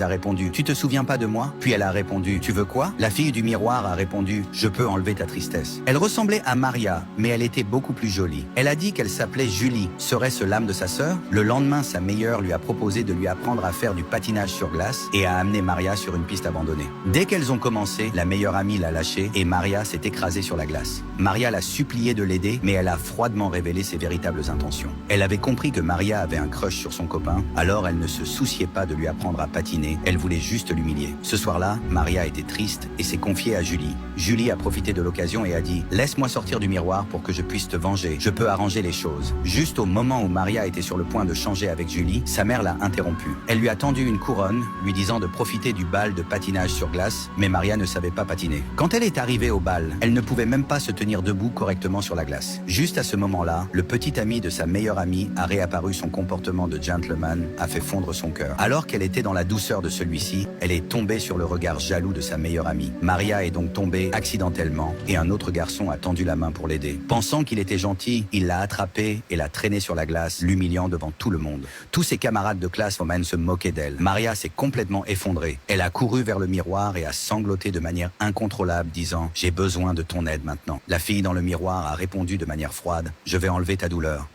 a répondu « Tu te souviens pas de moi ?» Puis elle a répondu « Tu veux quoi ?» La fille du miroir a répondu « Je peux enlever ta tristesse ». Elle ressemblait à Maria, mais elle était beaucoup plus jolie. Elle a dit qu'elle s'appelait Julie. Serait-ce l'âme de sa sœur? Le lendemain, sa meilleure lui a proposé de lui apprendre à faire du patinage sur glace et a amené Maria sur une piste abandonnée. Dès qu'elles ont commencé, la meilleure amie l'a lâchée et Maria s'est écrasée sur la glace. Maria l'a supplié de l'aider, mais elle a froidement révélé ses véritables intentions. Elle avait compris que Maria avait un crush sur son copain, alors elle ne se souciait pas de lui apprendre à patiner, elle voulait juste l'humilier. Ce soir-là, Maria était triste et s'est confiée à Julie. Julie a profité de l'occasion et a dit « Laisse-moi sortir du miroir pour que je puisse te venger, je peux arranger les choses ». Juste au moment où Maria était sur le point de changer avec Julie, sa mère l'a interrompue. Elle lui a tendu une couronne, lui disant de profiter du bal de patinage sur glace, mais Maria ne savait pas patiner. Quand elle est arrivée au bal, elle ne pouvait même pas se tenir debout correctement sur la glace. Juste à ce moment-là, le petit ami de sa meilleure amie a réapparu. Son comportement de gentleman a fait fondre son cœur. Alors qu'elle était dans la douceur de celui-ci, elle est tombée sur le regard jaloux de sa meilleure amie. Maria est donc tombée accidentellement et un autre garçon a tendu la main pour l'aider. Pensant qu'il était gentil, il l'a attrapée et l'a traînée sur la glace, l'humiliant devant tout le monde. Tous ses camarades de classe vont même se moquer d'elle. Maria s'est complètement effondrée. Elle a couru vers le miroir et a sangloté de manière incontrôlable, disant « J'ai besoin de ton aide maintenant ». La fille dans le miroir a répondu de manière froide « Je vais enlever ta douleur ».